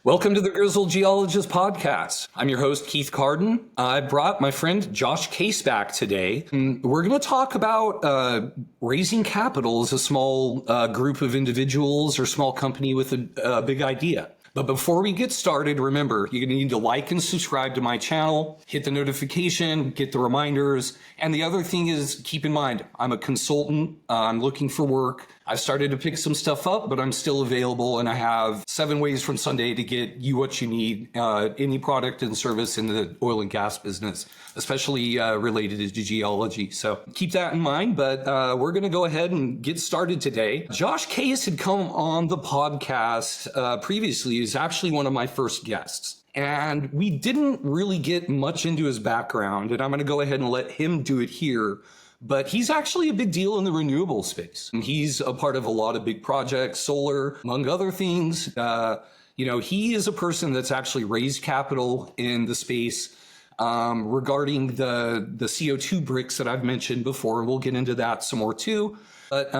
Welcome to the Grizzled Geologist Podcast. I'm your host, Keith Carden. I brought my friend Josh Case back today. We're going to talk about raising capital as a small group of individuals or small company with a big idea. But before we get started, remember, you're going to need to like and subscribe to my channel, hit the notification, get the reminders. And the other thing is, keep in mind, I'm a consultant. I'm looking for work. I started to pick some stuff up, but I'm still available. And I have 7 ways from Sunday to get you what you need, any product and service in the oil and gas business, especially related to geology. So keep that in mind. But we're going to go ahead and get started today. Josh Case had come on the podcast previously. He's actually one of my first guests. And we didn't really get much into his background. And I'm going to go ahead and let him do it here. But he's actually a big deal in the renewable space. And he's a part of a lot of big projects, solar, among other things. He is a person that's actually raised capital in the space regarding the CO2 bricks that I've mentioned before. We'll get into that some more too. But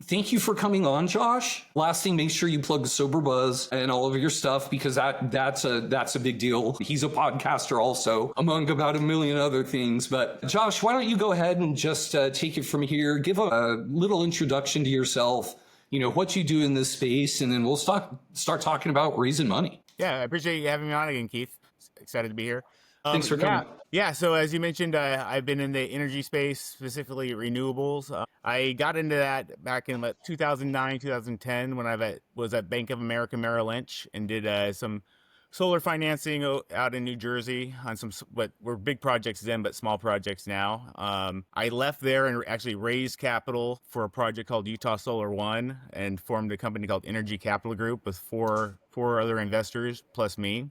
thank you for coming on, Josh. Last thing, make sure you plug Sober Buzz and all of your stuff, because that's a big deal. He's a podcaster also, among about a million other things. But Josh, why don't you go ahead and just take it from here? Give a little introduction to yourself, what you do in this space, and then we'll start talking about raising money. Yeah, I appreciate you having me on again, Keith. Excited to be here. Thanks for coming. Yeah, so as you mentioned, I've been in the energy space, specifically renewables. I got into that back in about 2009, 2010 when I was at Bank of America Merrill Lynch and did some solar financing out in New Jersey on some what were big projects then, but small projects now. I left there and actually raised capital for a project called Utah Solar One and formed a company called Energy Capital Group with four other investors plus me.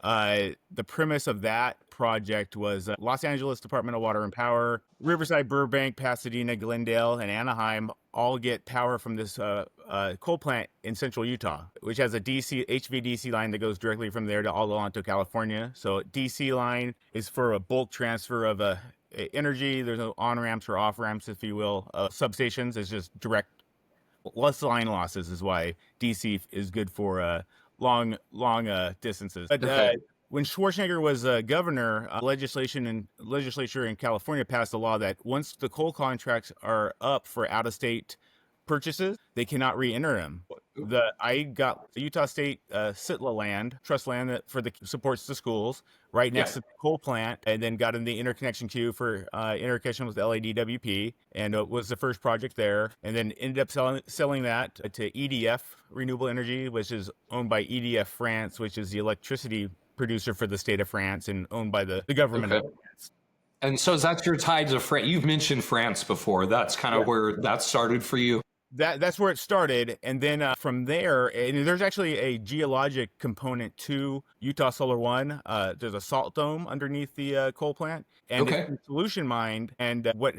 The premise of that project was Los Angeles Department of Water and Power, Riverside, Burbank, Pasadena, Glendale, and Anaheim all get power from this coal plant in central Utah, which has a HVDC line that goes directly from there to Alto, California. So DC line is for a bulk transfer of energy. There's no on-ramps or off-ramps, if you will. Substations is just direct, less line losses is why DC is good for long distances. But when Schwarzenegger was governor, legislature in California passed a law that once the coal contracts are up for out-of-state purchases, they cannot re-enter them. I got the Utah State SITLA land, trust land that supports the schools right next to the coal plant, and then got in the interconnection queue for interconnection with LADWP, and it was the first project there, and then ended up selling that to EDF Renewable Energy, which is owned by EDF France, which is the electricity producer for the state of France and owned by the government of France. And so that's your tie to France. You've mentioned France before. That's kind of where that started for you. That's where it started, and then from there, and there's actually a geologic component to Utah Solar One. There's a salt dome underneath the coal plant, and it's a solution mine. And what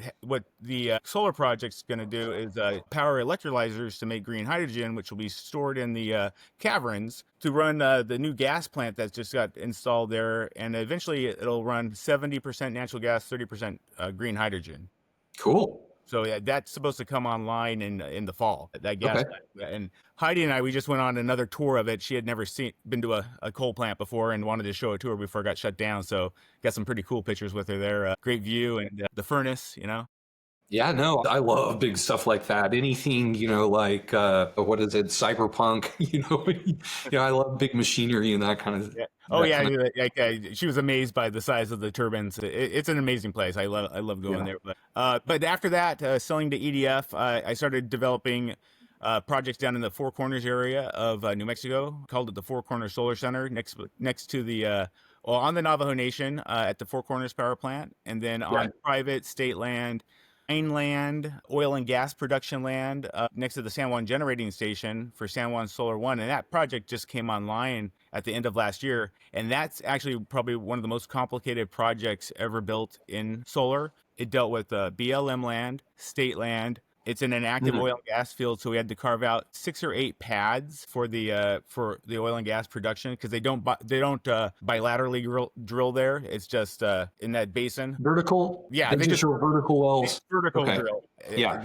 the solar project's going to do is power electrolyzers to make green hydrogen, which will be stored in the caverns to run the new gas plant that's just got installed there, and eventually it'll run 70% natural gas, 30% green hydrogen. Cool. So that's supposed to come online in the fall. That gas plant. And Heidi and I, we just went on another tour of it. She had never been to a coal plant before and wanted to show a tour before it got shut down. So got some pretty cool pictures with her there. Great view and the furnace, Yeah, no, I love big stuff like that. Anything, like what is it, cyberpunk? I love big machinery and that kind of. Yeah. She was amazed by the size of the turbines. It's an amazing place. I love going there. But after that, selling to EDF, I started developing projects down in the Four Corners area of New Mexico. Called it the Four Corners Solar Center, next to the on the Navajo Nation at the Four Corners Power Plant, and then on private state land. Land, oil and gas production land next to the San Juan generating station for San Juan Solar One. And that project just came online at the end of last year. And that's actually probably one of the most complicated projects ever built in solar. It dealt with BLM land, state land. It's in an active oil and gas field, so we had to carve out 6 or 8 pads for the oil and gas production because they don't bilaterally drill there. It's just in that basin. Vertical. Yeah, they just vertical wells. Vertical drill. Yeah.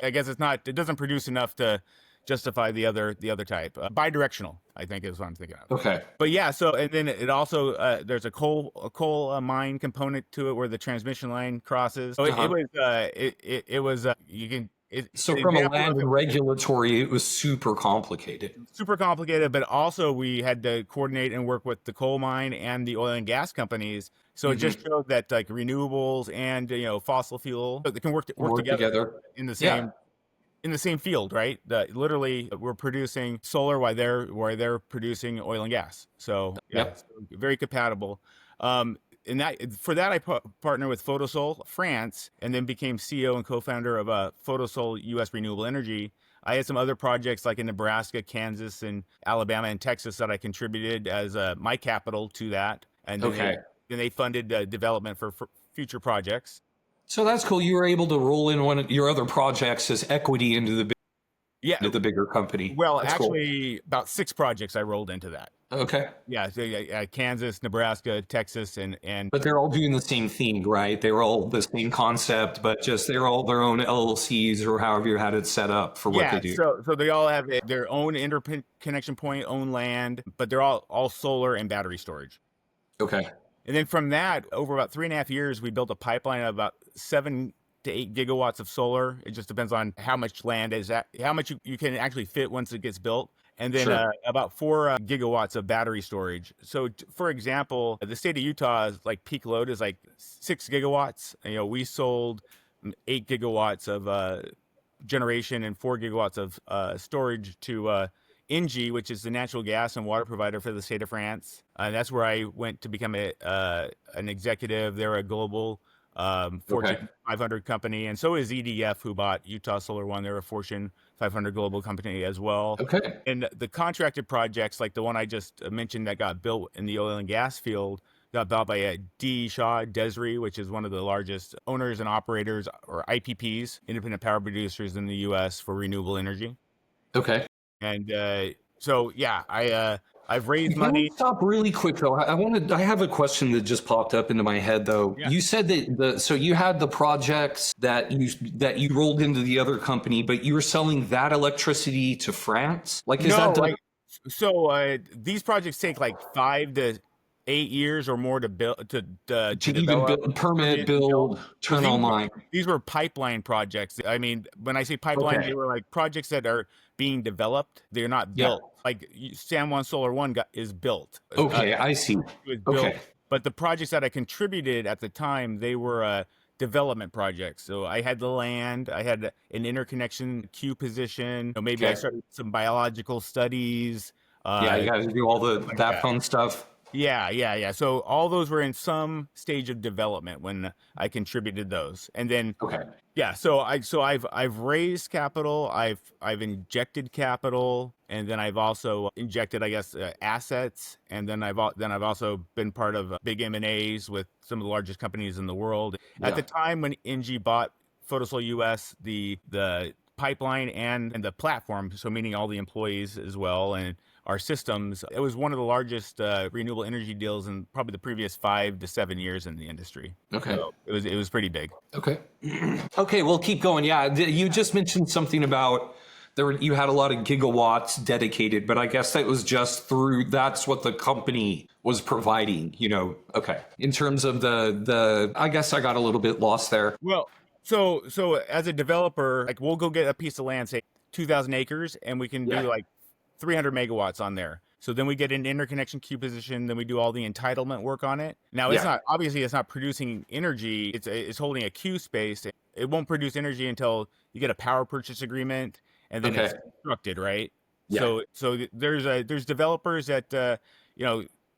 I guess it's not. It doesn't produce enough to justify the other type. Bidirectional, I think, is what I'm thinking of. Okay. But yeah, so and then it also there's a coal mine component to it where the transmission line crosses. So it was you can. So An from a example land of and regulatory, it was super complicated. super complicated, but also we had to coordinate and work with the coal mine and the oil and gas companies. So it just showed that like renewables and fossil fuel, they can work together in the same field, right? Literally, we're producing solar while they're producing oil and gas. So so very compatible. And I partnered with Photosol France, and then became CEO and co-founder of Photosol U.S. Renewable Energy. I had some other projects like in Nebraska, Kansas, and Alabama and Texas that I contributed as my capital to that, and then they funded development for future projects. So that's cool. You were able to roll in one of your other projects as equity into the bigger company. Well, that's actually, about 6 projects I rolled into that. Okay. Yeah, so Kansas, Nebraska, Texas, and But they're all doing the same thing, right? They were all the same concept, but just they're all their own LLCs or however you had it set up for what they do. So they all have their own interconnection point, own land, but they're all solar and battery storage. Okay. And then from that, over about 3.5 years, we built a pipeline of about 7 to 8 gigawatts of solar. It just depends on how much land how much you can actually fit once it gets built. And then about 4 gigawatts of battery storage. So, for example, the state of Utah's like peak load is like 6 gigawatts. We sold 8 gigawatts of generation and 4 gigawatts of storage to Engie, which is the natural gas and water provider for the state of France. And that's where I went to become an executive. They're a global Fortune 500 company, and so is EDF, who bought Utah Solar One. They're a Fortune 500 global company as well. Okay. And the contracted projects, like the one I just mentioned that got built in the oil and gas field, got built by D. Shaw Desri, which is one of the largest owners and operators, or IPPs, independent power producers in the U.S. for renewable energy. Okay. And I've raised money. Can we stop really quick though? I have a question that just popped up into my head though. Yeah. You said that so you had the projects that you rolled into the other company, but you were selling that electricity to France? Like is that these projects take like 5 to 8 years or more to build to even develop, permit, build, turn online. These were pipeline projects. I mean, when I say pipeline, they were like projects that are being developed. They're not built. Like San Juan Solar One is built. Okay, I see. It was built, but the projects that I contributed at the time, they were development projects. So I had the land, I had an interconnection queue position. Maybe I started some biological studies. You got to do all that fun stuff. Yeah. So all those were in some stage of development when I contributed those, and then so I've raised capital, I've injected capital, and then I've also injected, I guess, assets, and then I've also been part of big M&As with some of the largest companies in the world. At the time when Engie bought Photosol US, the pipeline and the platform, so meaning all the employees as well, and our systems, it was one of the largest renewable energy deals in probably the previous 5 to 7 years in the industry. Okay. So it was pretty big. Okay. Okay, we'll keep going. Yeah, you just mentioned something about you had a lot of gigawatts dedicated, but I guess that was just that's what the company was providing, Okay. In terms of I guess I got a little bit lost there. Well, so as a developer, like we'll go get a piece of land, say 2,000 acres, and we can do like 300 megawatts on there. So then we get an interconnection queue position. Then we do all the entitlement work on it. Now it's not producing energy. It's holding a queue space. It won't produce energy until you get a power purchase agreement, and then it's constructed, right? Yeah. So there's developers that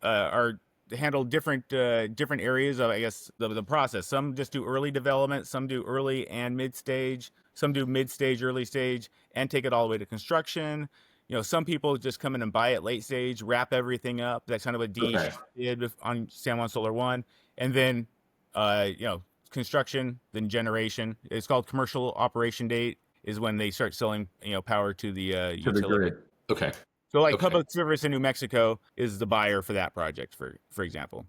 are handle different areas of, I guess, the process. Some just do early development. Some do early and mid stage. Some do mid stage, early stage, and take it all the way to construction. Some people just come in and buy it late stage, wrap everything up. That's kind of what D did on San Juan Solar One. And then, construction, then generation. It's called commercial operation date is when they start selling, power to the utility. The grid. Okay. So Public Service in New Mexico is the buyer for that project, for example.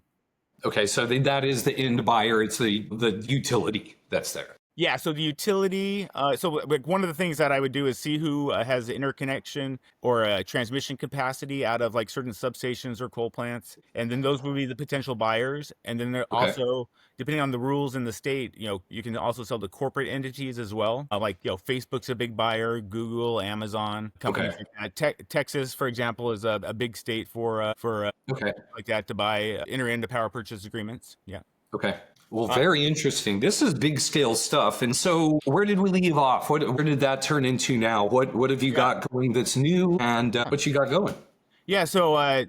Okay, so that is the end buyer. It's the utility that's there. Yeah, so the utility, so like one of the things that I would do is see who has interconnection or transmission capacity out of like certain substations or coal plants, and then those would be the potential buyers. And then there Okay. also, depending on the rules in the state, you can also sell to corporate entities as well. Like Facebook's a big buyer, Google, Amazon, Okay. companies like that. Texas, for example, is a big state for Okay. like that to buy, enter into power purchase agreements. Yeah. Okay. Well, Uh, very interesting. This is big scale stuff. And so, where did we leave off? Where did that turn into now? What have you yeah. got going that's new, and what you got going? Yeah, so I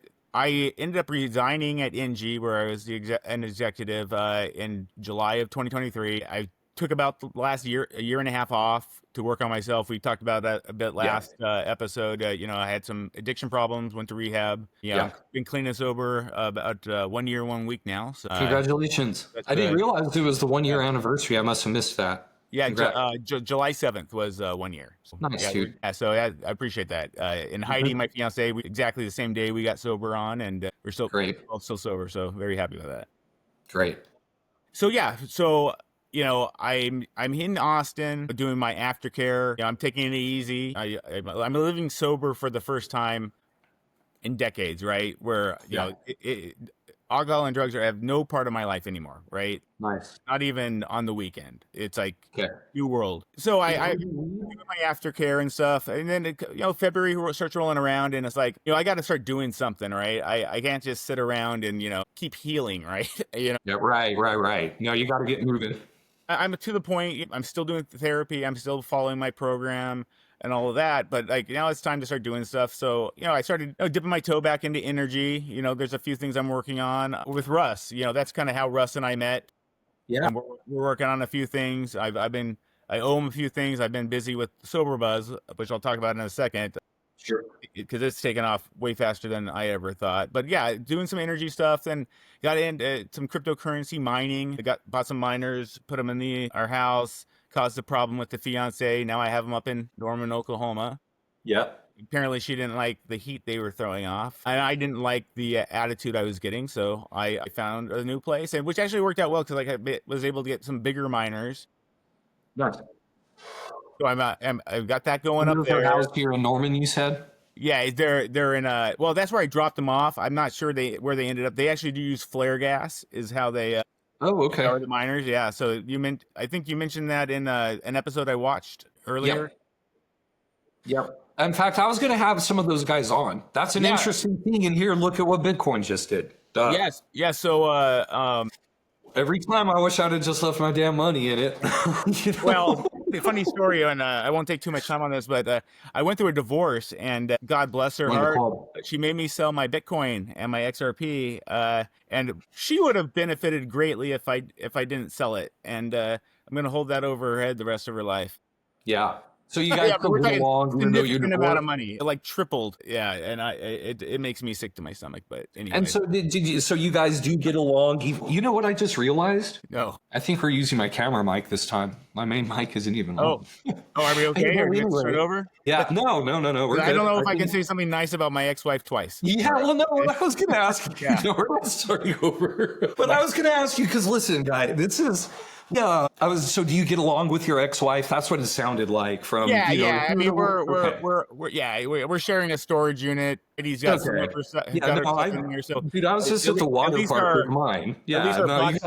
ended up resigning at NG, where I was an executive in July of 2023. I took about the last a year and a half off to work on myself. We talked about that a bit Yeah. last episode. I had some addiction problems, went to rehab. Yeah. I've been clean and sober about 1 year, 1 week now. So Congratulations. that's I didn't realize it was the 1 year yeah. anniversary. I must have missed that. Yeah, Congrats. July 7th was 1 year. So, Nice, yeah, dude. so I appreciate that. And Heidi, my fiance, exactly the same day we got sober on, and we're still Great. both still sober. So very happy with that. Great. So yeah, so I'm in Austin doing my aftercare. I'm taking it easy. I'm living sober for the first time in decades, right? Where alcohol and drugs have no part of my life anymore, right? Nice. Not even on the weekend. It's like Okay. new world. So I do my aftercare and stuff, and then February starts rolling around, and it's like I got to start doing something, right? I can't just sit around and keep healing, right? Yeah. Right. No, you got to get moving. I'm to the point. I'm still doing therapy. I'm still following my program and all of that. But like now, it's time to start doing stuff. So I started dipping my toe back into energy. There's a few things I'm working on with Russ. That's kind of how Russ and I met. Yeah. And we're working on a few things. I owe him a few things. I've been busy with Sober Buzz, which I'll talk about in a second. Sure. Because it's taken off way faster than I ever thought. But yeah, doing some energy stuff. Then got into some cryptocurrency mining. Bought some miners, put them in our house. Caused a problem with the fiance. Now I have them up in Norman, Oklahoma. Yeah. Apparently she didn't like the heat they were throwing off, and I didn't like the attitude I was getting. So I found a new place, and which actually worked out well because I was able to get some bigger miners. Nice. So I've got that going up Their there. house here in Norman, you said? Yeah, they're in well, that's where I dropped them off. I'm not sure where they ended up. They actually do use flare gas, is how they Oh, okay. power the miners. Yeah, so I think you mentioned that in an episode I watched earlier. Yep. In fact, I was going to have some of those guys on. That's an interesting thing in here. Look at what Bitcoin just did. Yes. Yeah. So every time I wish I'd have just left my damn money in it. Well, a funny story, and I won't take too much time on this, but I went through a divorce, and God bless her heart, she made me sell my Bitcoin and my XRP, and she would have benefited greatly if I didn't sell it, and I'm going to hold that over her head the rest of her life. Yeah. So you guys still get along, even though you're significant amount of money, like tripled. Yeah, and it makes me sick to my stomach. But anyway. And so so you guys do get along. You know what I just realized? No. I think we're using my camera mic this time. My main mic isn't even on. Are we okay? Are we going to start over? Yeah. No. We're I don't know if I can say something nice about my ex-wife twice. Yeah. Well, no. I was going to ask. Yeah. We're not starting over. But I was going to ask you because listen, guy, this is. Yeah, So, do you get along with your ex-wife? That's what it sounded like from. Yeah. I mean, we're sharing a storage unit. He's got some other stuff in here. So, dude, I was just at the water park with mine. Yeah,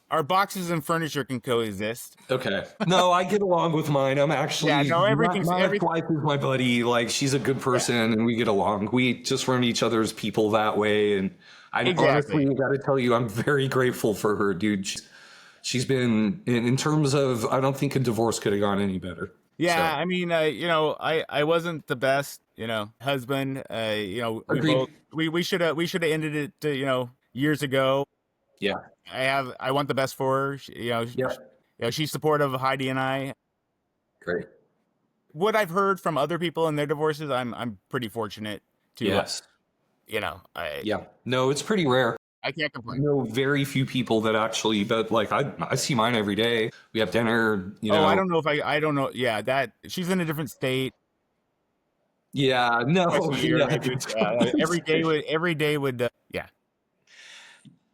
our boxes and furniture can coexist. Okay. No, I get along with mine. I'm actually. Yeah. No, my ex-wife is my buddy. Like, she's a good person, and we get along. We just run each other's people that way, and honestly got to tell you, I'm very grateful for her, dude. She's been in terms of, I don't think a divorce could have gone any better. Yeah, so. I mean, I wasn't the best, husband. We should have ended it, years ago. Yeah, I want the best for her. She's supportive of Heidi and I. Great. What I've heard from other people in their divorces, I'm pretty fortunate to. Yes. No, it's pretty rare. I can't complain. I know very few people that actually, but like I see mine every day. We have dinner, Oh, I don't know if I don't know. Yeah, that she's in a different state. Yeah, no. Every day would. Yeah.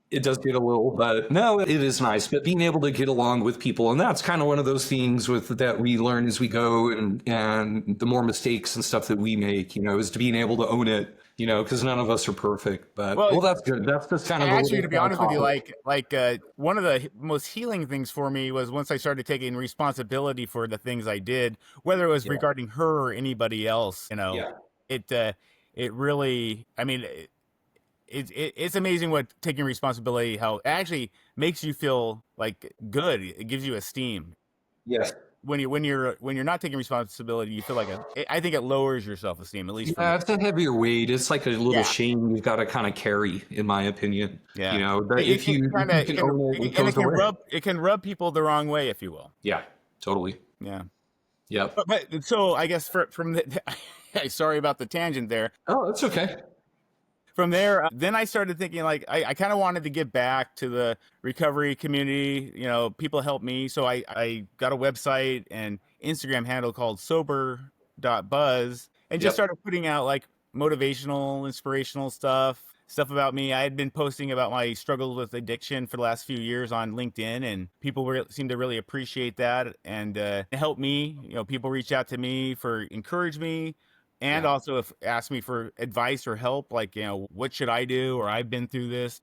It does get a little, but no, it is nice. But being able to get along with people, and that's kind of one of those things with that we learn as we go, and the more mistakes and stuff that we make, is to being able to own it, because none of us are perfect. But Well, well, that's good. That's just kind of a actually, little to be honest with you, topic. one of the most healing things for me was once I started taking responsibility for the things I did, whether it was Yeah, regarding her or anybody else. yeah, It it really, I mean, it's amazing what taking responsibility how it actually makes you feel like good. It gives you esteem. yes. When you're not taking responsibility, you feel like I think it lowers your self esteem, at least for me. Yeah, it's a heavier weight. It's like a little Yeah, shame you've got to kind of carry, in my opinion. yeah. That It if can you kind if of you can own it, it and goes away. it can rub people the wrong way, if you will. Yeah, totally. Yeah. Yep. But so I guess from the sorry about the tangent there. Oh, that's okay. From there, then I started thinking like I kind of wanted to give back to the recovery community. People help me, so I got a website and Instagram handle called sober.buzz and just Yep. started putting out like motivational, inspirational stuff about me. I had been posting about my struggles with addiction for the last few years on LinkedIn, and people seem to really appreciate that and help me. People reach out to me for encourage me, and Yeah. also if ask me for advice or help, like what should I do, or I've been through this.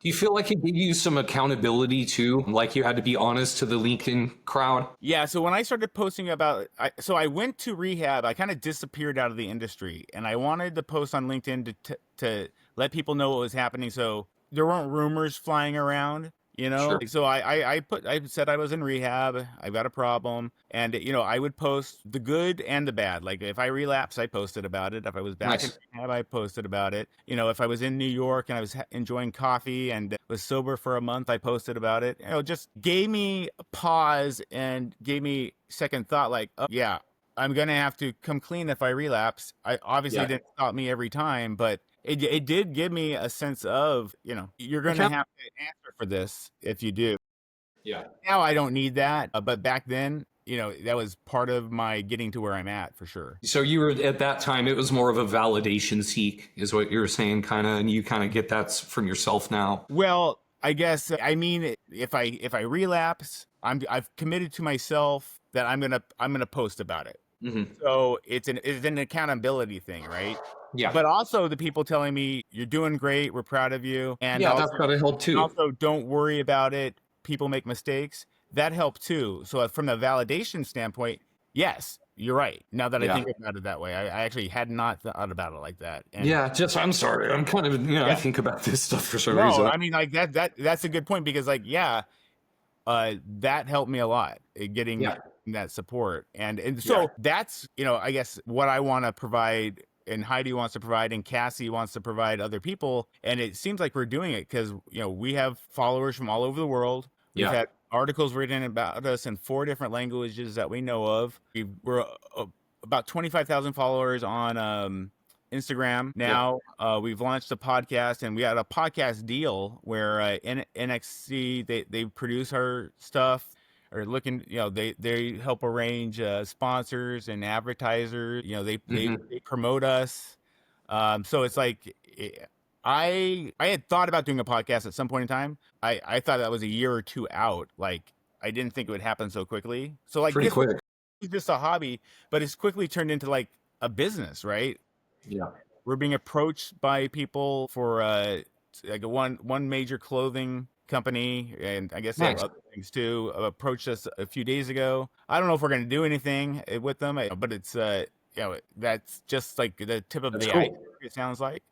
Do you feel like it gave you some accountability too? Like you had to be honest to the LinkedIn crowd? Yeah, so when I started posting about, so I went to rehab. I kind of disappeared out of the industry, and I wanted to post on LinkedIn to let people know what was happening, so there weren't rumors flying around. Sure. So I said I was in rehab. I've got a problem, and I would post the good and the bad. Like if I relapsed, I posted about it. If I was back in Nice. rehab, I posted about it. If I was in New York and I was enjoying coffee and was sober for a month, I posted about it. Just gave me a pause and gave me second thought. Like, oh, yeah, I'm gonna have to come clean if I relapse. I obviously Yeah. didn't stop me every time, but it did give me a sense of, you're gonna Account- have to answer for this if you do. Yeah. Now I don't need that, but back then, that was part of my getting to where I'm at for sure. So you were at that time, it was more of a validation seek, is what you were saying, kind of, and you kind of get that from yourself now. Well, I guess I mean if I relapse, I've committed to myself that I'm gonna post about it. Hmm. So it's an accountability thing, right? Yeah. But also the people telling me you're doing great, we're proud of you, and Yeah, that's got to help too. also don't worry about it. People make mistakes. That helped too. So from the validation standpoint, yes, you're right. Now that I Yeah. think about it that way, I actually had not thought about it like that. And Yeah. I'm sorry. I'm kind of, I yeah, think about this stuff for some no, reason. I mean like that's a good point because like yeah, that helped me a lot getting Yeah. that support. And Yeah. so that's, I guess what I want to provide and Heidi wants to provide and Cassie wants to provide other people. And it seems like we're doing it because, we have followers from all over the world. We've Yeah. had articles written about us in 4 different languages that we know of. We're about 25,000 followers on Instagram Yep. now. We've launched a podcast and we had a podcast deal where NXC, they produce our stuff or looking, they help arrange sponsors and advertisers. Hmm. They promote us. So it's like I had thought about doing a podcast at some point in time. I thought that was a year or two out. Like I didn't think it would happen so quickly. So like Pretty this was quick. just a hobby, but it's quickly turned into like a business, right? Yeah. We're being approached by people for like one major clothing company, and I guess they have Nice. other things too. Approached us a few days ago. I don't know if we're going to do anything with them, but it's that's just like the tip of That's the iceberg. cool. It sounds like.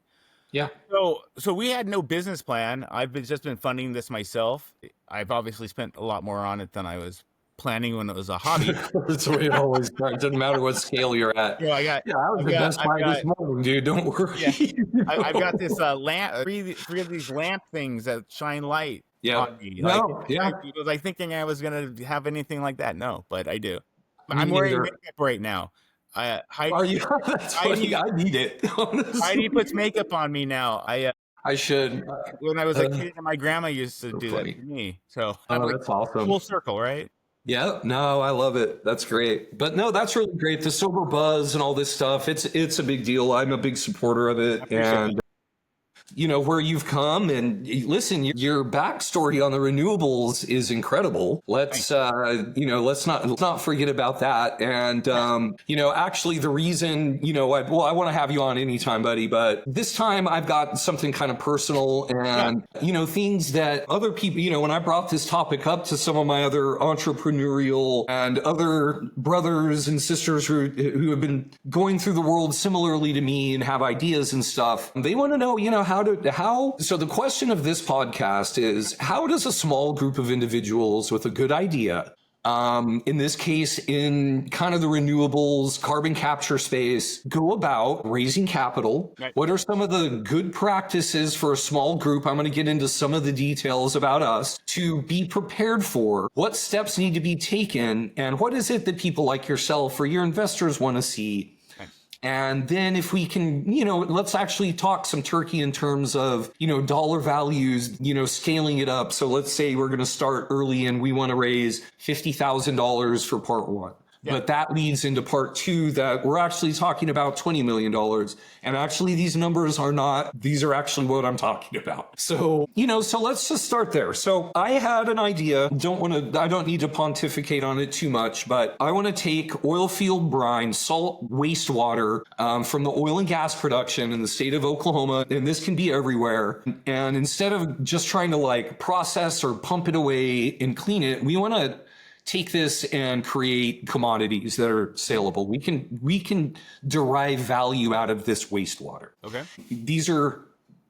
Yeah. So we had no business plan. Just been funding this myself. I've obviously spent a lot more on it than I was planning when it was a hobby. That's the way it always starts. It doesn't matter what scale you're at. I got, Yeah, I was I've at got, Best I've Buy got, this morning, dude. Don't worry. yeah, I've got this lamp, three of these lamp things that shine light Yeah. on me. No. Yeah. Was I thinking I was gonna have anything like that? No, but I do. Me I'm wearing neither. makeup right now. Are you? That's funny. I need it. Heidi Honestly, puts makeup on me now. I should. When I was a kid, my grandma used to So do funny. that to me. So I'm Oh, like that's awesome. full circle, right? Yeah, no, I love it. That's great. But no, that's really great. The sober buzz and all this stuff, it's a big deal. I'm a big supporter of I it. appreciate that. And where you've come. And listen, your backstory on the renewables is incredible. Let's not forget about that. And, actually the reason, I want to have you on anytime, buddy, but this time I've got something kind of personal and, things that other people, when I brought this topic up to some of my other entrepreneurial and other brothers and sisters who have been going through the world similarly to me and have ideas and stuff, they want to know, so the question of this podcast is, how does a small group of individuals with a good idea, in this case, in kind of the renewables, carbon capture space, go about raising capital? Right. What are some of the good practices for a small group? I'm going to get into some of the details about us to be prepared for. What steps need to be taken? And what is it that people like yourself or your investors want to see? And then if we can, let's actually talk some turkey in terms of, dollar values, scaling it up. So let's say we're going to start early and we want to raise $50,000 for part one. Yeah. But that leads into part two that we're actually talking about $20 million. And actually these numbers these are actually what I'm talking about. So, so let's just start there. So I had an idea, I don't need to pontificate on it too much, but I want to take oilfield brine, salt, wastewater from the oil and gas production in the state of Oklahoma, and this can be everywhere. And instead of just trying to process or pump it away and clean it, we want to take this and create commodities that are saleable. We can derive value out of this wastewater. Okay. These are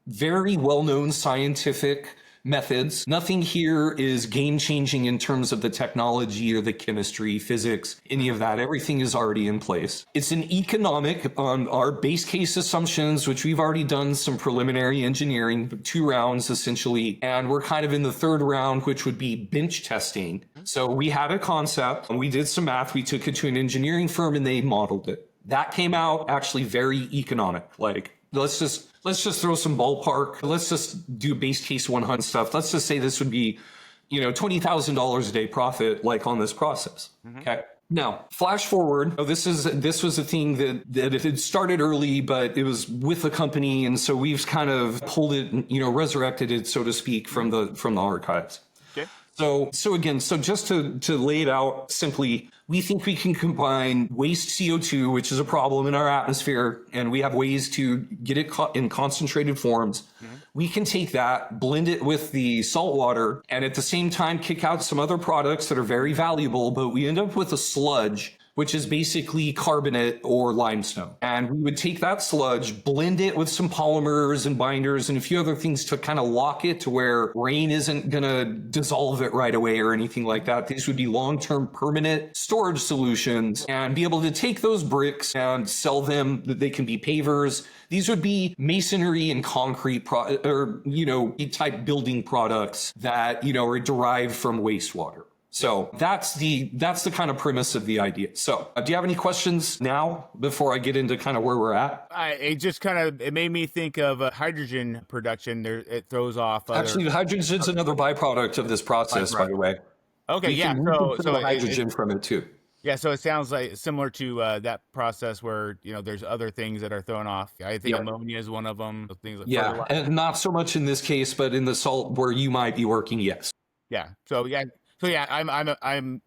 very well-known scientific methods. Nothing here is game-changing in terms of the technology or the chemistry, physics, any of that. Everything is already in place. It's an economic on our base case assumptions, which we've already done some preliminary engineering, 2 rounds essentially, and we're kind of in the 3rd round, which would be bench testing. So we had a concept, and we did some math. We took it to an engineering firm, and they modeled it. That came out actually very economic. Let's just throw some ballpark. Let's just do base case 100 stuff. Let's just say this would be, $20,000 a day profit on this process. Mm-hmm. Okay. Now, flash forward. This was a thing that it had started early, but it was with the company, and so we've kind of pulled it, resurrected it, so to speak, from the archives. Okay. So just to lay it out simply, we think we can combine waste CO2, which is a problem in our atmosphere, and we have ways to get it in concentrated forms. Mm-hmm. We can take that, blend it with the salt water, and at the same time kick out some other products that are very valuable, but we end up with a sludge, which is basically carbonate or limestone. And we would take that sludge, blend it with some polymers and binders and a few other things to kind of lock it to where rain isn't gonna dissolve it right away or anything like that. These would be long-term permanent storage solutions, and be able to take those bricks and sell them. They can be pavers. These would be masonry and concrete type building products that, are derived from wastewater. So that's the kind of premise of the idea. So do you have any questions now before I get into kind of where we're at? It made me think of hydrogen production. It throws off. Actually, hydrogen's another byproduct of this process, by the way. Okay, we can hydrogen from it too. Yeah, so it sounds like similar to that process where, there's other things that are thrown off. I think ammonia is one of them. Things like fertilizer. And not so much in this case, but in the salt where you might be working, yes. Yeah. So I'm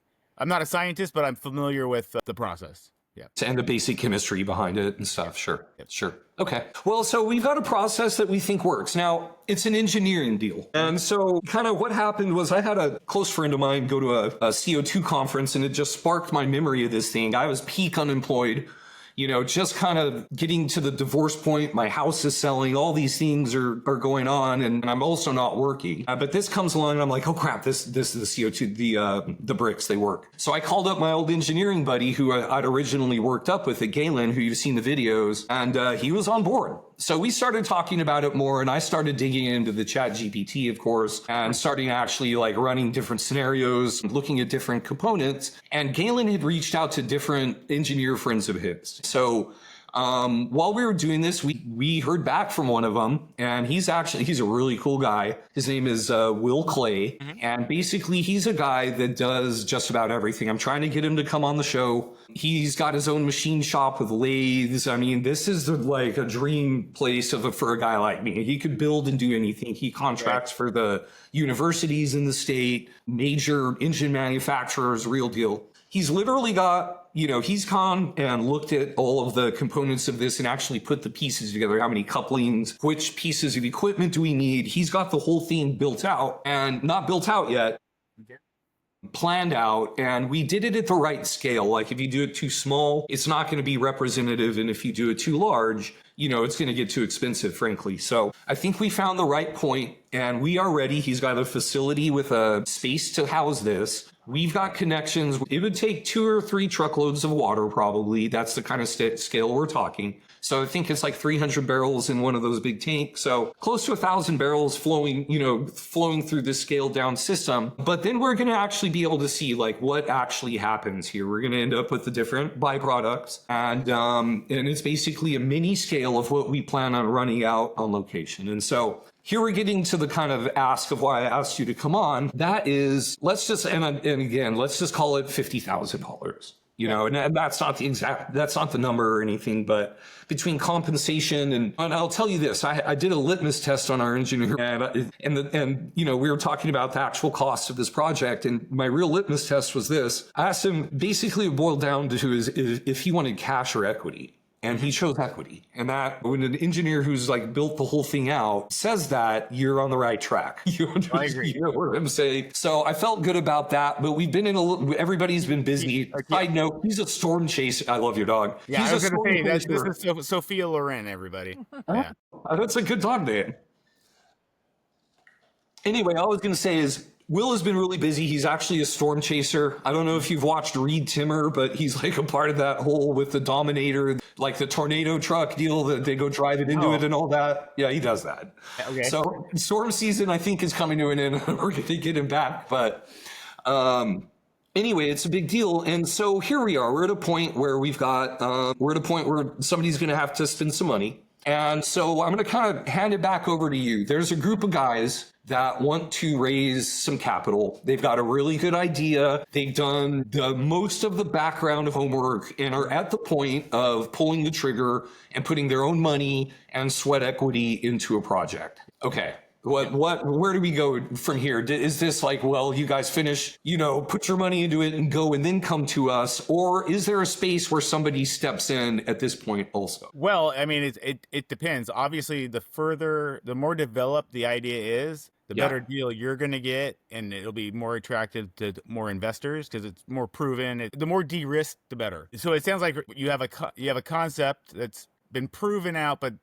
not a scientist, but I'm familiar with the process. Yeah. And the basic chemistry behind it and stuff. Sure. Sure. Okay. Well, so we've got a process that we think works. Now, it's an engineering deal. And so kind of what happened was I had a close friend of mine go to a CO2 conference, and it just sparked my memory of this thing. I was peak unemployed. Just kind of getting to the divorce point. My house is selling. All these things are going on, and I'm also not working. But this comes along, and I'm like, oh crap, this is the CO2, the bricks, they work. So I called up my old engineering buddy who I'd originally worked up with at Galen, who you've seen the videos, and he was on board. So we started talking about it more, and I started digging into the chat GPT, of course, and starting actually running different scenarios, looking at different components. And Galen had reached out to different engineer friends of his. So While we were doing this, we heard back from one of them, and he's a really cool guy. His name is Will Clay, and basically he's a guy that does just about everything. I'm trying to get him to come on the show. He's got his own machine shop with lathes. I mean, this is like a dream place for a guy like me. He could build and do anything. He contracts for the universities in the state, major engine manufacturers, real deal. He's literally got, he's gone and looked at all of the components of this and actually put the pieces together. How many couplings, which pieces of equipment do we need? He's got the whole thing built out, and not built out yet, planned out, and we did it at the right scale. Like if you do it too small, it's not going to be representative. And if you do it too large, it's going to get too expensive, frankly. So I think we found the right point, and we are ready. He's got a facility with a space to house this. We've got connections. It would take 2 or 3 truckloads of water, probably. That's the kind of scale we're talking. So I think it's like 300 barrels in one of those big tanks. So close to 1,000 barrels flowing through this scaled down system. But then we're going to actually be able to see like what actually happens here. We're going to end up with the different byproducts. And it's basically a mini scale of what we plan on running out on location. And so here we're getting to the kind of ask of why I asked you to come on. That is, let's just call it $50,000. And that's not the number or anything, but between compensation and I'll tell you this, I did a litmus test on our engineer, and we were talking about the actual cost of this project, and my real litmus test was this. I asked him, basically it boiled down to is if he wanted cash or equity. And he chose equity. And that when an engineer who's like built the whole thing out says that, you're on the right track. I agree. You know what I'm saying? So I felt good about that, but we've been everybody's been busy. Side note, he's a storm chaser. I love your dog. Yeah, he's I was going to say, this is Sophia Loren, everybody. Yeah. That's a good dog name. Anyway, all I was going to say is, Will has been really busy. He's actually a storm chaser. I don't know if you've watched Reed Timmer, but he's like a part of that whole with the Dominator, like the tornado truck deal that they go drive it into it and all that. Yeah, he does that. Okay. So storm season, I think, is coming to an end. We're going to get him back. But anyway, it's a big deal. And so here we are. We're at a point where somebody's going to have to spend some money. And so I'm going to kind of hand it back over to you. There's a group of guys that want to raise some capital. They've got a really good idea. They've done the most of the background homework and are at the point of pulling the trigger and putting their own money and sweat equity into a project. Okay. Where do we go from here? Is this like, well, you guys finish, put your money into it and go and then come to us? Or is there a space where somebody steps in at this point also? Well, I mean, it depends. Obviously, the more developed the idea is, the better deal you're going to get, and it'll be more attractive to more investors because it's more proven. The more de-risked, the better. So it sounds like you have a concept that's been proven out, but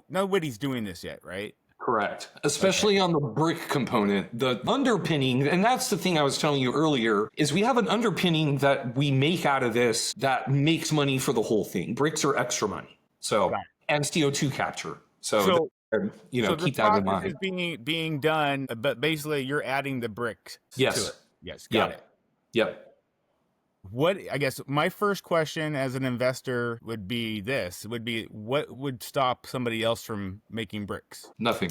nobody's doing this yet, right? Correct. Especially on the brick component, the underpinning, and that's the thing I was telling you earlier, is we have an underpinning that we make out of this that makes money for the whole thing. Bricks are extra money. So, and CO2 capture. So keep that in mind. Is being done, but basically you're adding the bricks to it. Yes, got it. Yep. I guess my first question as an investor would be what would stop somebody else from making bricks? Nothing.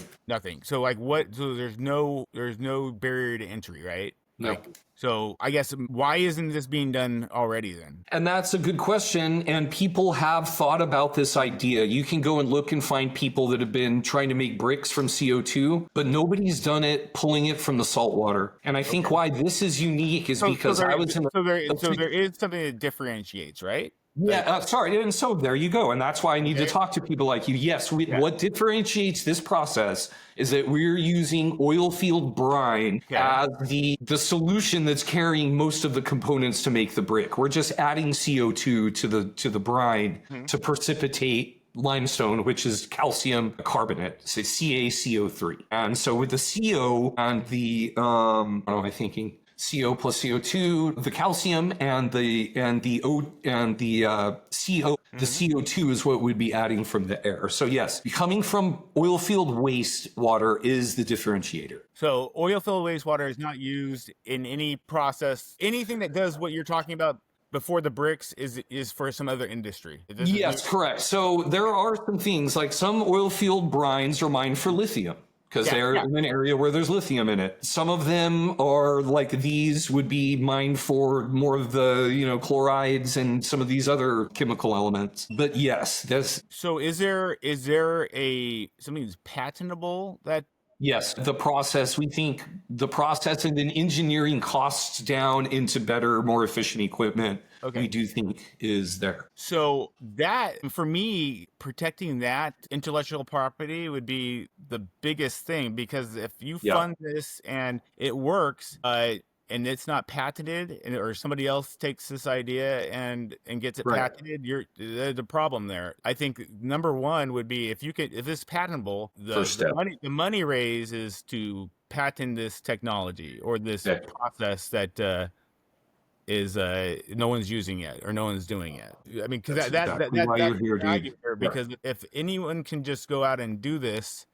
So so there's no barrier to entry, right? No. So I guess why isn't this being done already then? And that's a good question. And people have thought about this idea. You can go and look and find people that have been trying to make bricks from CO2, but nobody's done it pulling it from the salt water. And I think why this is unique is because there is something that differentiates, right? Yeah, sorry. And so there you go. And that's why I need to talk to people like you. Yes, what differentiates this process is that we're using oilfield brine as the solution that's carrying most of the components to make the brick. We're just adding CO2 to the brine to precipitate limestone, which is calcium carbonate, so CaCO3. And so with the CO and the what am I thinking? CO plus CO2, the calcium and the CO, the CO2 is what we'd be adding from the air. So yes, coming from oilfield wastewater is the differentiator. So oilfield wastewater is not used in any process, anything that does what you're talking about before the bricks is for some other industry. This is Yes, correct. So there are some things like some oil field brines are mined for lithium because they're in an area where there's lithium in it. Some of them are like these would be mined for more of the, chlorides and some of these other chemical elements. But yes, that's So is there something that's patentable that? yes, the process, we think the process and then engineering costs down into better, more efficient equipment, we do think is there. So that, for me, protecting that intellectual property would be the biggest thing, because if you fund this and it works, and it's not patented, or somebody else takes this idea and gets it patented, there's a problem there. I think number one would be if it's patentable, the money raise is to patent this technology or this process that is no one's using yet or no one's doing yet. I mean, because that's why you're here, dude. Because if anyone can just go out and do this,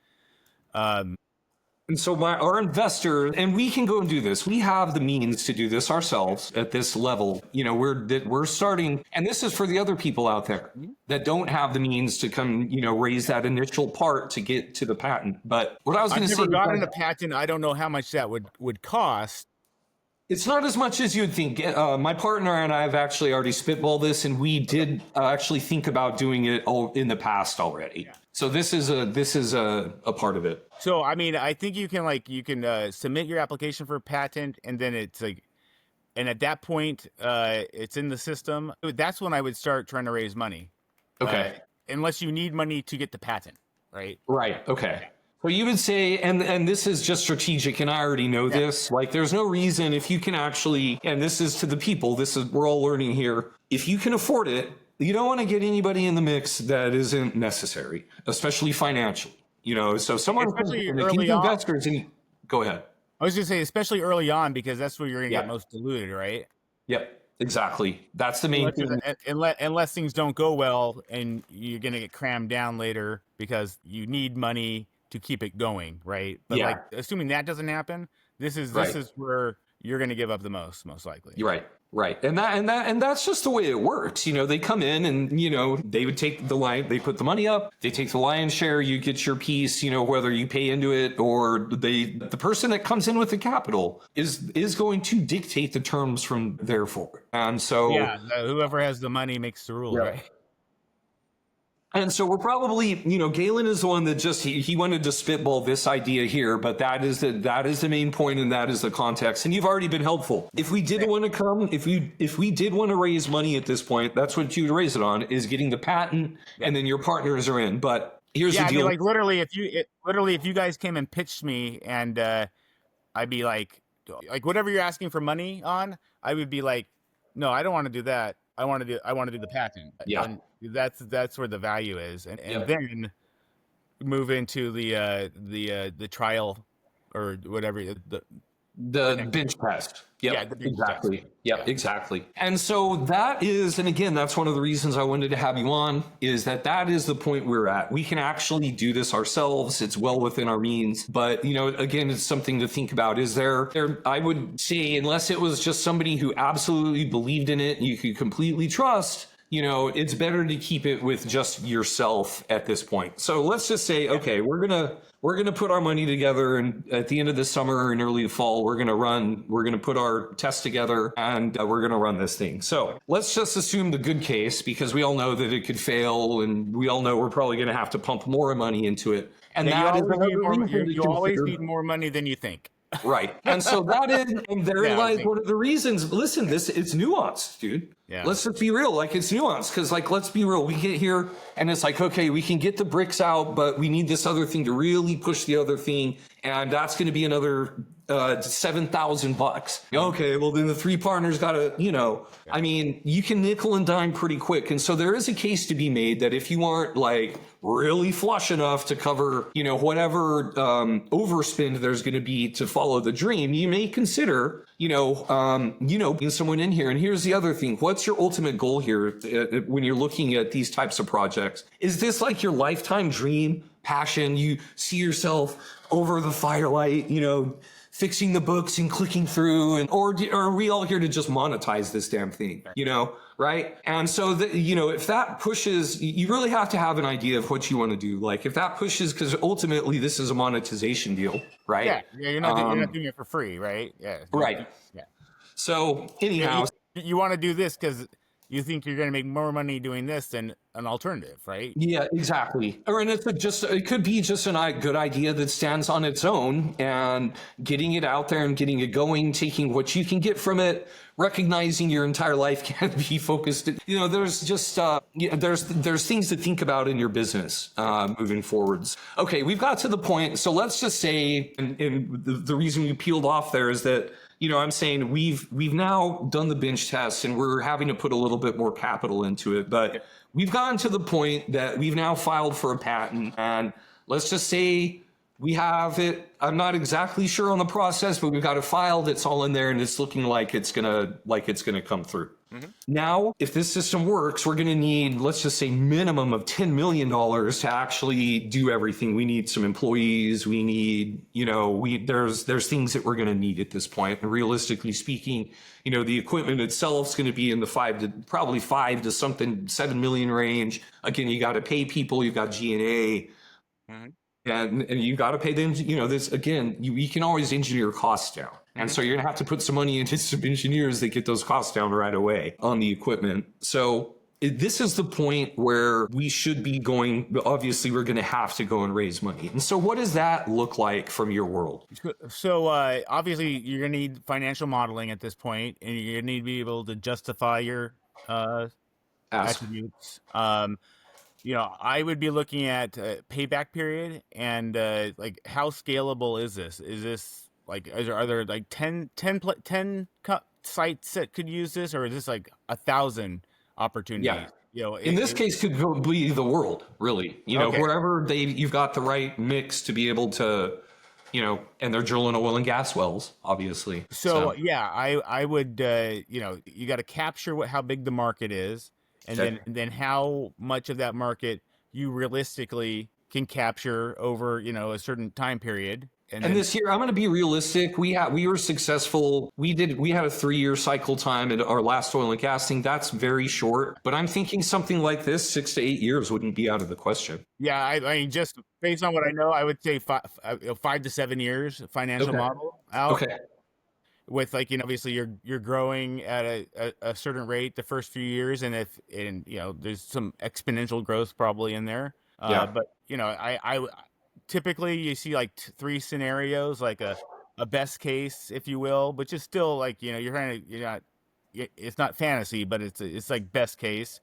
and so our investor, and we can go and do this. We have the means to do this ourselves at this level. We're starting, and this is for the other people out there that don't have the means to come, raise that initial part to get to the patent. But what I was going to say, I've never gotten a patent. I don't know how much that would cost. It's not as much as you'd think. My partner and I have actually already spitballed this, and we did actually think about doing it in the past already. Yeah. So this is a part of it. So I mean, I think you can submit your application for a patent, and then it's like, and at that point, it's in the system. That's when I would start trying to raise money. Okay. Unless you need money to get the patent, right? Right. Okay. Well, you would say, and this is just strategic, and I already know this, like there's no reason if you can actually, and this is to the people, we're all learning here. If you can afford it, you don't want to get anybody in the mix that isn't necessary, especially financially, so someone, especially early on, investors, and go ahead. I was going to say, especially early on, because that's where you're going to get most diluted, right? Yep. Exactly. That's the main thing. Unless things don't go well and you're going to get crammed down later because you need money to keep it going, right? But like, assuming that doesn't happen, this is where you're going to give up the most likely. You're right. And that's just the way it works. They come in and they would take they put the money up, they take the lion's share, you get your piece, whether you pay into it or the person that comes in with the capital is going to dictate the terms from there forward. And so whoever has the money makes the rules, right? And so we're probably, Galen is the one that just, he wanted to spitball this idea here, but that is the main point, and that is the context. And you've already been helpful. If we did want to come, if we did want to raise money at this point, that's what you'd raise it on, is getting the patent, and then your partners are in. But here's the deal. I mean, like literally, if you guys came and pitched me, and I'd be like whatever you're asking for money on, I would be like, no, I don't want to do that. I want to do the patent. Yeah. And that's where the value is. And then move into the trial or whatever, the bench test. Yep, yeah, exactly. Test. Yep, exactly. And so that is, and again, that's one of the reasons I wanted to have you on, is that is the point we're at. We can actually do this ourselves. It's well within our means. But, again, it's something to think about. Is there, I would say, unless it was just somebody who absolutely believed in it and you could completely trust, it's better to keep it with just yourself at this point. So let's just say, okay, we're gonna put our money together, and at the end of the summer and early fall, we're gonna put our test together, and we're gonna run this thing. So let's just assume the good case, because we all know that it could fail, and we all know we're probably gonna have to pump more money into it. And that you always need more money than you think. Right. And so that is, and there lies one of the reasons. Listen, it's nuanced, dude. Yeah. Let's just be real. Like, it's nuanced, because let's be real. We get here and it's like, okay, we can get the bricks out, but we need this other thing to really push the other thing. And that's going to be another $7,000. Okay, well then the three partners got to, I mean, you can nickel and dime pretty quick. And so there is a case to be made that if you aren't like really flush enough to cover, whatever overspend there's going to be to follow the dream, you may consider, bringing someone in here. And here's the other thing. What's your ultimate goal here when you're looking at these types of projects? Is this like your lifetime dream, passion? You see yourself over the firelight, fixing the books and clicking through, and or are we all here to just monetize this damn thing, right? And so if that pushes, you really have to have an idea of what you want to do. Like if that pushes, because ultimately this is a monetization deal, right? Yeah, you're not doing it for free, right? Yeah, Right. yeah. So anyhow, You want to do this because you think you're going to make more money doing this than an alternative, right? yeah, exactly. Or and it could be just a good idea that stands on its own, and getting it out there and getting it going, taking what you can get from it, recognizing your entire life can't be focused. There's just there's things to think about in your business moving forwards. Okay, we've got to the point. So let's just say, and the reason we peeled off there is that I'm saying we've now done the bench test and we're having to put a little bit more capital into it, but we've gotten to the point that we've now filed for a patent, and let's just say we have it. I'm not exactly sure on the process, but we've got it filed. It's all in there, and it's looking like it's gonna come through. Mm-hmm. Now, if this system works, we're gonna need, let's just say, minimum of $10 million to actually do everything. We need some employees. We need, there's things that we're gonna need at this point. And realistically speaking, the equipment itself is going to be in the $5 to something $7 million range. Again, you got to pay people. You've got G&A. Mm-hmm. And you got to pay them, this again, you can always engineer costs down. And so you're going to have to put some money into some engineers that get those costs down right away on the equipment. So this is the point where we should be going. Obviously, we're going to have to go and raise money. And so what does that look like from your world? So obviously, you're going to need financial modeling at this point, and you're going to need to be able to justify your attributes. I would be looking at payback period and like how scalable is this? Is this like, are there like 10 sites that could use this, or is this like 1,000 opportunities? Yeah. In this case, could be the world, really. Wherever you've got the right mix to be able to, and they're drilling oil and gas wells, obviously. So yeah, I would, you got to capture how big the market is. And then how much of that market you realistically can capture over, a certain time period. And this year, I'm going to be realistic. We were successful. We had a 3-year cycle time at our last oil and gas thing. That's very short, but I'm thinking something like this, 6 to 8 years wouldn't be out of the question. Yeah. I mean, just based on what I know, I would say 5 to 7 years financial model out. Okay. With obviously you're growing at a certain rate the first few years, and there's some exponential growth probably in there. But I typically you see like 3 scenarios, like a best case, if you will, but just still like it's not fantasy, but it's like best case.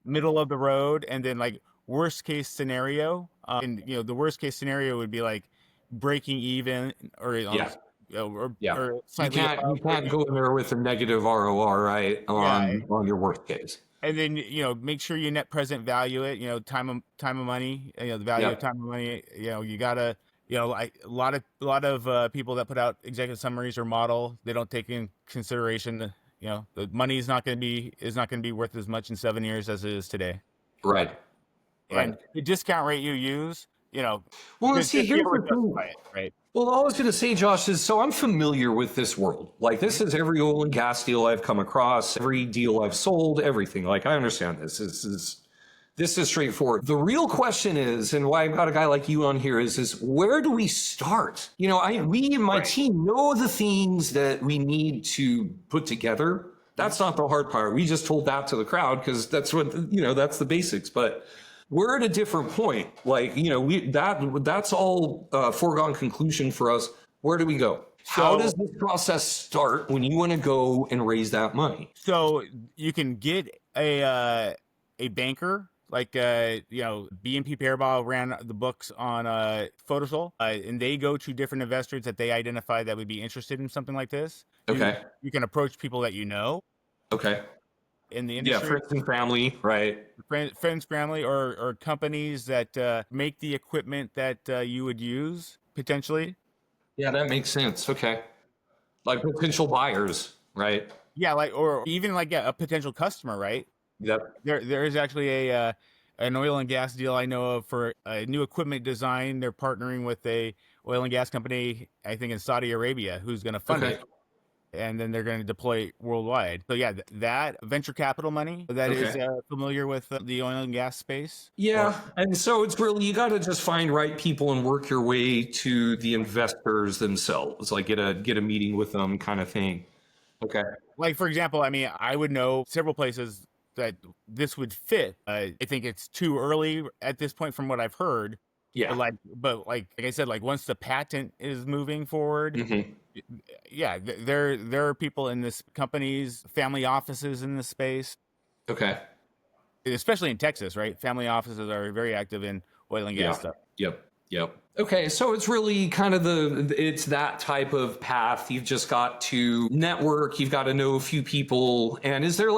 Middle of the road, and then like worst case scenario. And the worst case scenario would be like breaking even, or or you can't go in there with a negative ROR, right, on your worst case. And then make sure you net present value it. Time of money. The value of time of money. You gotta. A lot of people that put out executive summaries or model, they don't take in consideration the money is not going to be worth as much in 7 years as it is today. Right. And the discount rate you use. Well, see, here's the thing. Right. Well, all I was going to say, Josh, is so I'm familiar with this world. Like, this is every oil and gas deal I've come across, every deal I've sold, everything. Like, I understand this. This is straightforward. The real question is, and why I've got a guy like you on here is where do we start? we and my team know the things that we need to put together. That's not the hard part. We just told that to the crowd because that's what, that's the basics. But we're at a different point. Like, that's all foregone conclusion for us. Where do we go? How does this process start when you want to go and raise that money? So you can get a banker, like BNP Paribas ran the books on Photosol, and they go to different investors that they identify that would be interested in something like this. Okay. You can approach people that Okay. in the industry. Yeah, friends and family, right? Friends, family, or companies that make the equipment that you would use potentially. Yeah, that makes sense. Okay. Like potential buyers, right? Yeah, or even like a potential customer, right? Yep. There is actually an oil and gas deal I know of for a new equipment design. They're partnering with oil and gas company, I think in Saudi Arabia, who's going to fund Okay. it. And then they're going to deploy it worldwide. So yeah, that venture capital money that is Okay. familiar with the oil and gas space. Yeah, and so it's really you got to just find right people and work your way to the investors themselves, like get a meeting with them, kind of thing. Okay. Like for example, I mean, I would know several places that this would fit. I think it's too early at this point from what I've heard. Yeah. But like I said, like once the patent is moving forward, Hmm. yeah, there are people in this companies, family offices in this space, Okay. especially in Texas, right? Family offices are very active in oil and gas Yeah. stuff. Yep. Yep. Okay, so it's really kind of it's that type of path. You've just got to network, you've got to know a few people. And is there is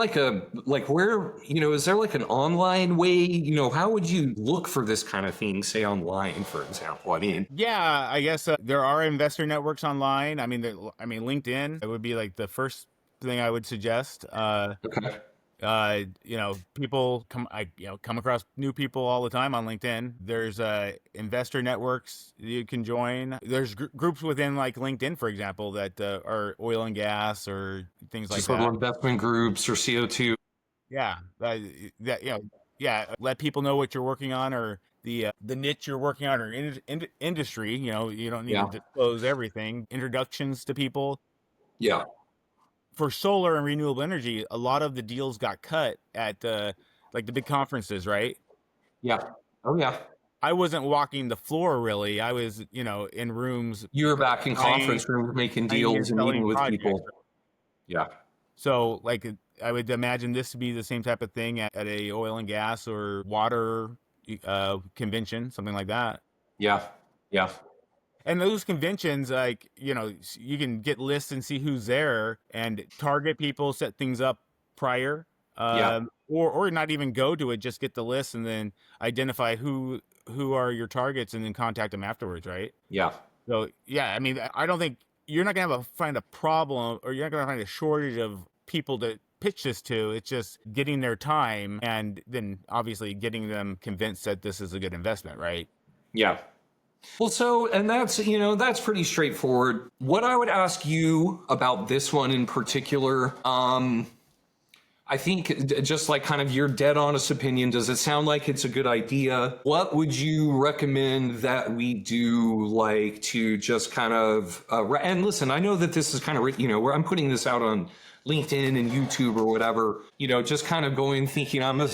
there like an online way, how would you look for this kind of thing, say online, for example? I mean, Yeah, I guess there are investor networks online. LinkedIn. It would be like the first thing I would suggest. okay. People come across new people all the time on LinkedIn. There's investor networks you can join. There's groups within like LinkedIn, for example, that are oil and gas or things like Just that. little investment groups or CO2. Yeah, let people know what you're working on or the niche you're working on or industry. You don't need Yeah. to disclose everything. Introductions to people. Yeah. For solar and renewable energy, a lot of the deals got cut at like the big conferences, right? Yeah. Oh, yeah. I wasn't walking the floor really. I was, in rooms You were back in buying, conference rooms making buying and deals and meeting selling with projects. people. Yeah. So, like, I would imagine this to be the same type of thing at a oil and gas or water convention, something like that. Yeah. Yeah. And those conventions, like, you can get lists and see who's there and target people, set things up prior, Yeah. or not even go to it, just get the list and then identify who are your targets and then contact them afterwards, right? Yeah. So yeah, I mean, I don't think you're not gonna find a problem or you're not gonna find a shortage of people to pitch this to. It's just getting their time and then obviously getting them convinced that this is a good investment, right? Yeah. Well, so, and that's pretty straightforward. What I would ask you about this one in particular, I think just like kind of your dead honest opinion, does it sound like it's a good idea? What would you recommend that we do, like to just kind of, and listen, I know that this is kind of, where I'm putting this out on LinkedIn and YouTube or whatever, just kind of going thinking I'm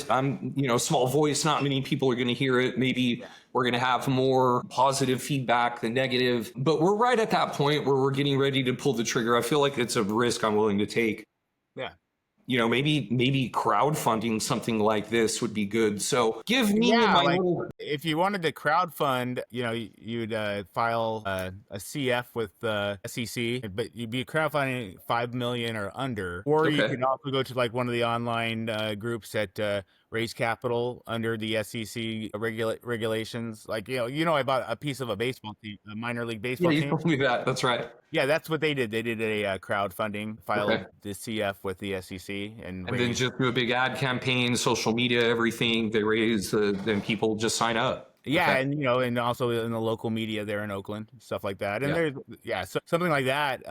small voice, not many people are going to hear it. Maybe we're going to have more positive feedback than negative, but we're right at that point where we're getting ready to pull the trigger. I feel like it's a risk I'm willing to take. Yeah. Maybe crowdfunding something like this would be good. So give me my like little. if you wanted to crowdfund, you'd file a CF with the SEC, but you'd be crowdfunding 5 million or under, or you Okay. could also go to like one of the online groups that raise capital under the SEC regulations. Like I bought a piece of a baseball team, a minor league Yeah, baseball you team. told me that. That's right. Yeah, that's what they did. They did a crowdfunding, filed Okay. the CF with the SEC, and And then raised. just do a big ad campaign, social media, everything. They raise, then people just sign up. Yeah, Okay. and and also in the local media there in Oakland, stuff like that. And Yeah. so something like that.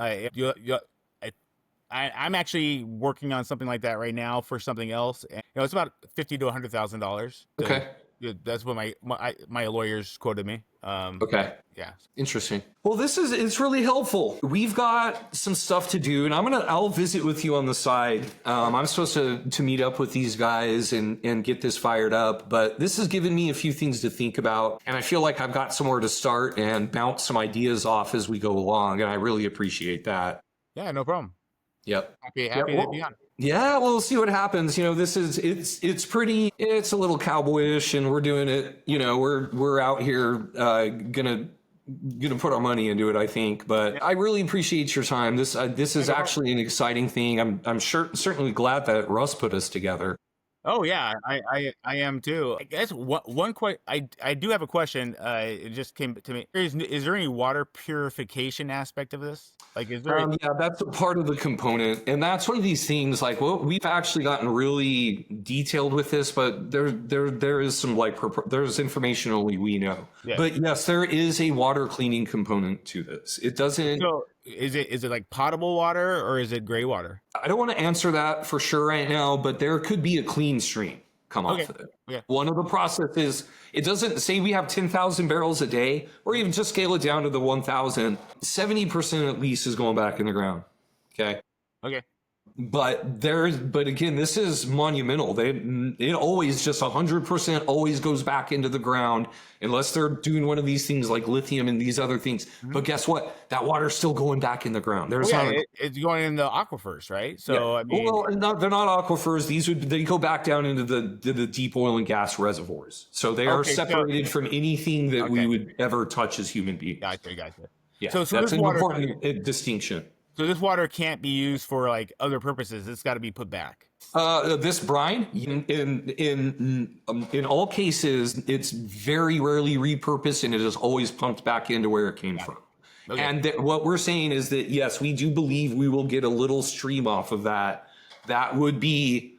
I'm actually working on something like that right now for something else. And, it's about $50,000 to $100,000. Okay. That's what my lawyers quoted me. Okay. Yeah. Interesting. Well, it's really helpful. We've got some stuff to do, and I'll visit with you on the side. I'm supposed to meet up with these guys and get this fired up, but this has given me a few things to think about, and I feel like I've got somewhere to start and bounce some ideas off as we go along, and I really appreciate that. Yeah, no problem. Yep. Happy Yeah, to be on. yeah, well, we'll see what happens. It's a little cowboyish, and we're doing it. We're out here gonna put our money into it, I think. But I really appreciate your time. This is actually an exciting thing. I'm certainly glad that Russ put us together. Oh yeah, I am too. I guess I do have a question. It just came to me. Is there any water purification aspect of this? Like, is there? Yeah, that's a part of the component, and that's one of these things. Like, well, we've actually gotten really detailed with this, but there is some like there's information only we know. Yeah. But yes, there is a water cleaning component to this. It doesn't. So is it like potable water or is it gray water? I don't want to answer that for sure right now, but there could be a clean stream come Okay. off of it. Okay. One of the processes, it doesn't say we have 10,000 barrels a day, or even just scale it down to the 1,000. 70% at least is going back in the ground. Okay. Okay. But again, this is monumental. It always just 100% always goes back into the ground unless they're doing one of these things like lithium and these other things. But guess what? That water's still going back in the ground. There's not it's going in the aquifers, right? So I mean, well, they're not aquifers. They go back down into the deep oil and gas reservoirs. So they are separated from anything that we would ever touch as human beings. Gotcha. Yeah, So that's this an water, important distinction. so this water can't be used for like other purposes. It's got to be put back. This brine, in all cases, it's very rarely repurposed, and it is always pumped back into where it came from. Okay. And what we're saying is that yes, we do believe we will get a little stream off of that. That would be,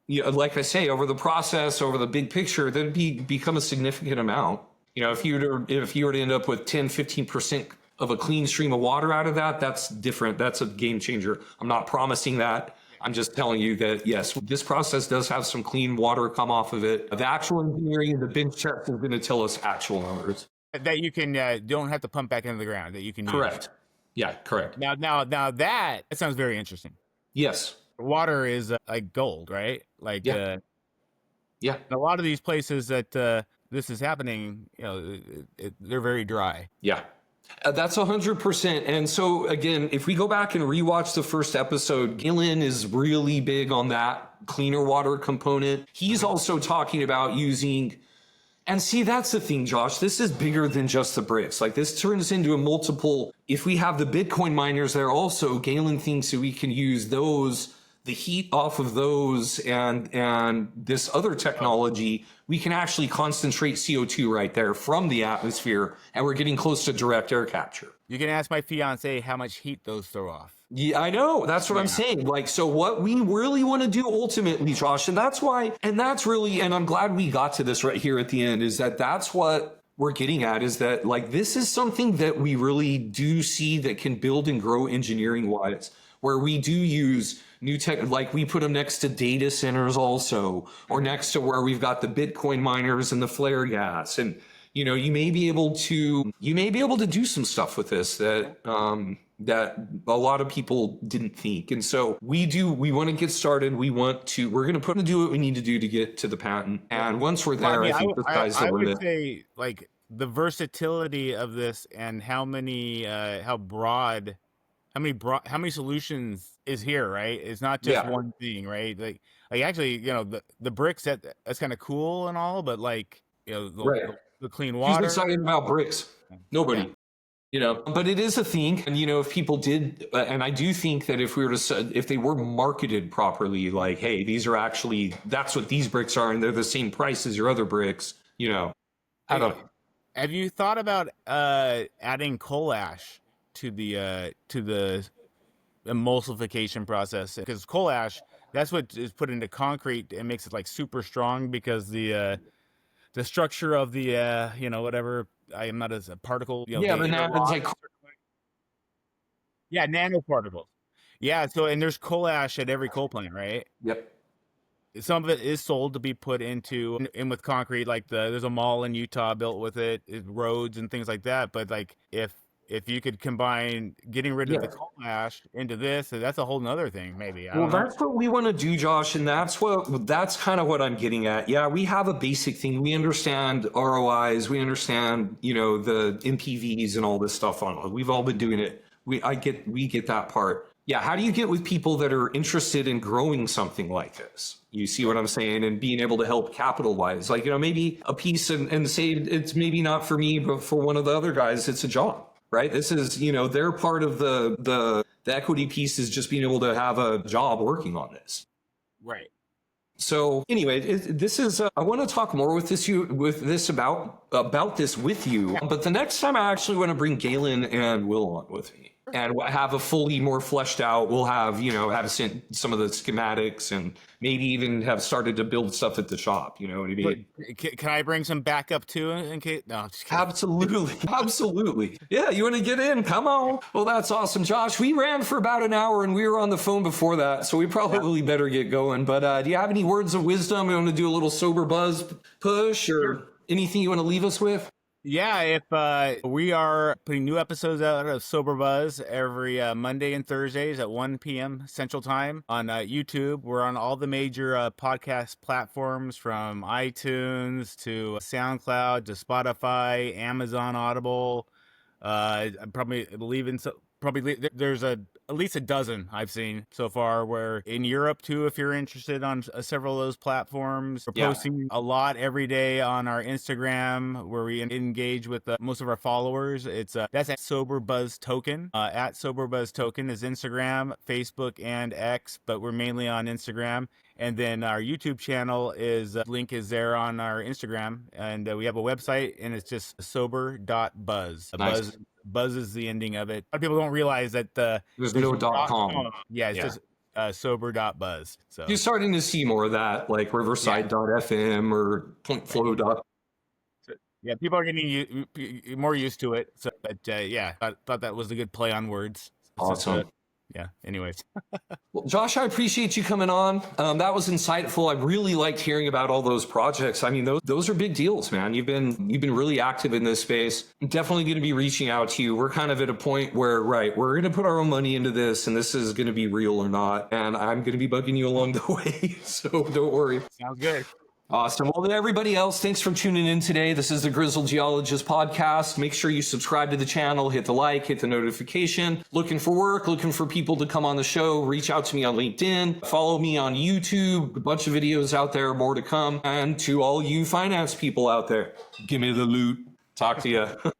like I say, over the process, over the big picture, that'd become a significant amount. If you were to end up with 10-15% of a clean stream of water out of that, that's different. That's a game changer. I'm not promising that. I'm just telling you that, yes, this process does have some clean water come off of it. The actual engineering and the bench test is going to tell us actual numbers. That you can don't have to pump back into the ground. That you can Correct. use. Yeah, correct. Now that sounds very interesting. Yes. Water is like gold, right? Like Yeah. a lot of these places that this is happening, they're very dry. Yeah. That's 100%. And so again, if we go back and rewatch the first episode, Gillen is really big on that cleaner water component. He's also talking about using, and see, that's the thing, Josh, this is bigger than just the bricks. Like this turns into a multiple. If we have the Bitcoin miners there also, Galen thinks that we can use those, the heat off of those and this other technology, we can actually concentrate CO2 right there from the atmosphere, and we're getting close to direct air capture. You can ask my fiance how much heat those throw off. Yeah, I know. That's what I'm saying. Like, so what we really want to do ultimately, Josh, and that's really, and I'm glad we got to this right here at the end, is that's what we're getting at, is that like, this is something that we really do see that can build and grow engineering wise, where we do use new tech, like we put them next to data centers also, or next to where we've got the Bitcoin miners and the flare gas. And, you may be able to do some stuff with this that a lot of people didn't think. And so we want to get started. We're going to do what we need to do to get to the patent. And once we're there, I think the sky's the limit. I would say like the versatility of this and how many solutions is here, right? It's not just one thing, right? Like actually, the bricks that's kind of cool and all, but like, the clean water. Who's excited about bricks? Nobody. But it is a thing. And, if people did, and I do think that if they were marketed properly, like, hey, that's what these bricks are, and they're the same price as your other bricks, I don't know. Have you thought about adding coal ash to the emulsification process? Because coal ash, that's what is put into concrete and makes it like super strong, because the structure of the whatever, I am not as a particle. But now it's like nanoparticles. Yeah, so and there's coal ash at every coal plant, right? Yep. Some of it is sold to be put in with concrete. Like there's a mall in Utah built with it, roads and things like that. But like if you could combine getting rid of the coal ash into this, that's a whole nother thing, maybe. That's what we want to do, Josh, and that's kind of what I'm getting at. Yeah, we have a basic thing. We understand ROIs, we understand, the NPVs and all this stuff on it. We've all been doing it. We get that part. Yeah, how do you get with people that are interested in growing something like this? You see what I'm saying? And being able to help capital-wise. Like, maybe a piece and say it's maybe not for me, but for one of the other guys, it's a job. Right. This is, they're part of the equity piece is just being able to have a job working on this. Right. So anyway, this is I want to talk more with this about this with you. But the next time I actually want to bring Galen and Will on with me and have a fully more fleshed out. We'll have have sent some of the schematics and maybe even have started to build stuff at the shop. You know what I mean? Can I bring some backup too in case? No, I'm just kidding. Absolutely. Absolutely. Yeah, you want to get in? Come on. Well, that's awesome, Josh. We ran for about an hour and we were on the phone before that, so we probably better get going. But do you have any words of wisdom? You want to do a little sober buzz push or anything you want to leave us with? Yeah, if we are putting new episodes out of Sober Buzz every Monday and Thursdays at 1 p.m. Central Time on YouTube. We're on all the major podcast platforms from iTunes to SoundCloud to Spotify, Amazon Audible. I probably believe in there's at least a dozen I've seen so far. We're in Europe too, if you're interested on several of those platforms. We're posting a lot every day on our Instagram where we engage with most of our followers. It's that's at Sober Buzz Token. At Sober Buzz Token is Instagram, Facebook, and X, but we're mainly on Instagram. And then our YouTube channel is link is there on our Instagram, and we have a website, and it's just sober.buzz. Nice. Buzz is the ending of it. A lot of people don't realize that there's no .com. Yeah, it's just sober.buzz. So you're starting to see more of that, like Riverside.fm or PointFlow. Yeah, people are getting more used to it. So, but I thought that was a good play on words. Awesome. Yeah. Anyways. Well, Josh, I appreciate you coming on. That was insightful. I really liked hearing about all those projects. I mean, those are big deals, man. You've been really active in this space. I'm definitely going to be reaching out to you. We're kind of at a point where, we're going to put our own money into this, and this is going to be real or not. And I'm going to be bugging you along the way. So don't worry. Sounds good. Awesome. Well, then everybody else, thanks for tuning in today. This is the Grizzled Geologist podcast. Make sure you subscribe to the channel, hit the like, hit the notification. Looking for work, looking for people to come on the show, reach out to me on LinkedIn, follow me on YouTube, a bunch of videos out there, more to come. And to all you finance people out there, give me the loot. Talk to you.